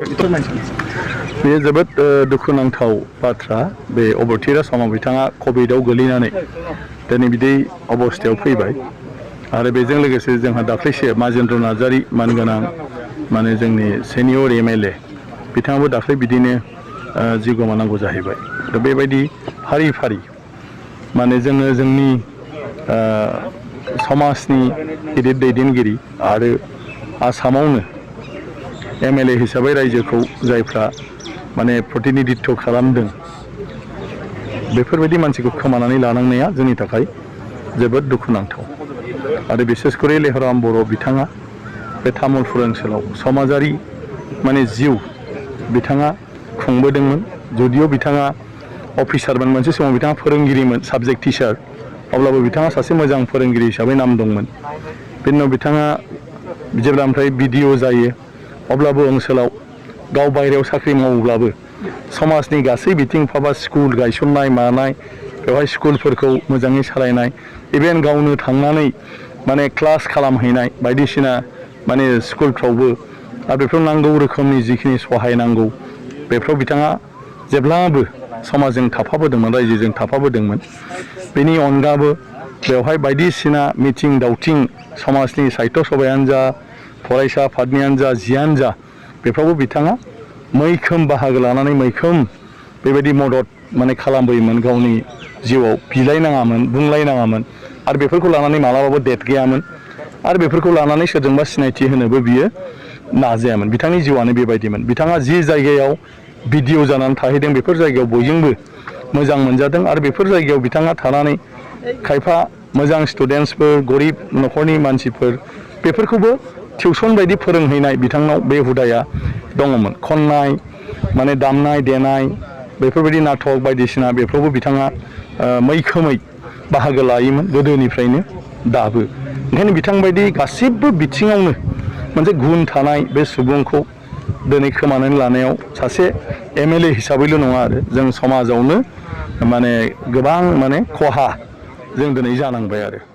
बेयो जोबोद दुखुनांथाव बाथ्रा बे अबथिरा समाव बिथाङा कभिडआव गोलैनानै दिनै बिदि अबस्थायाव फैबाय आरो बेजों लोगोसे जोंहा दाख्लैसो माजेन्द्र नार्जारी मानगोनां माने जोंनि सेनियर एमएलए बिथाङाबो दाख्लै बिदिनो जिउ गोमानांगौ जाहैबाय दा बेबायदि फारि फारि माने जोङो जोंनि समाजनि गिदिर दैदेनगिरि आरो आसामावनो एमएलए हिसाबै रायजोखौ जायफ्रा माने प्रतिनिधित्व खालामदों बेफोरबायदि मानसिखौ खोमानानै लानांनाया जोंनि थाखाय जोबोद दुखुनांथाव आरो बिसेसकरि लेहराम बर' बिथाङा बे तामुलपुर ओनसोलाव समाजारि माने जिउ बिथाङा खुंबोदोंमोन जुदिअ बिथाङा अफिसारमोन मोनसे समाव बिथाङा फोरोंगिरिमोन साबजेक्ट टिचार अब्लाबो बिथाङा सासे मोजां फोरोंगिरि हिसाबै नाम दंमोन बेनि उनाव बिथाङा जेब्लानिफ्राय बिडिअ जायो अब्लाबो ओनसोलाव गाव बायहेरायाव साख्रि मावोब्लाबो समाजनि गासै बिथिं फाबा स्कुल गायसननाय मानाय बेवहाय स्कुलफोरखौ मोजाङै सालायनाय इभेन गावनो थांनानै माने क्लास खालामहैनाय बायदिसिना माने स्कुलफ्रावबो आरो बेफोराव नांगौ रोखोमनि जिखिनि सहाय नांगौ बेफोराव बिथाङा जेब्लाबो समाजजों थाफाबोदोंमोन रायजोजों थाफाबोदोंमोन बेनि अनगाबो बेवहाय बायदिसिना मिथिं दावथिं समाजनि साहित्य सभायानो जा फरायसा आफादनियानो जा जियानो जा बेफ्रावबो बिथाङा मैखोम बाहागो लानानै मैखोम बेबायदि मदद माने खालामबोयोमोन गावनि जिउआव बिलायनाङामोन बुंलायनाङामोन आरो बेफोरखौ लानानै मालाबाबो डेट गैयामोन आरो बेफोरखौ लानानै सोरजोंबा सिनायथि होनोबो बियो नाजायामोन बिथांनि जिउआनो बेबायदिमोन बिथाङा जि जायगायाव भिडिअ जानानै थाहैदों बेफोर जायगायाव बयजोंबो मोजां मोनजादों आरो बेफोर जायगायाव बिथाङा थानानै खायफा मोजां स्टुडेन्टसफोर गरिब न'खरनि मानसिफोर बेफोरखौबो टिउसन बायदि फोरोंहैनाय बिथांनाव बे हुदाया दङमोन खननाय माने दामनाय देनाय बेफोरबायदि नाटक बायदिसिना बेफ्रावबो बिथाङा मैखोमै बाहागो लायोमोन गोदोनिफ्रायनो दाबो ओंखायनो बिथांबायदि गासिबो बिथिङावनो मोनसे गुन थानाय बे सुबुंखौ दिनै खोमानानै लानायाव सासे एमएलए हिसाबैल' नङा आरो जों समाजावनो माने गोबां माने खहा जों दिनै जानांबाय आरो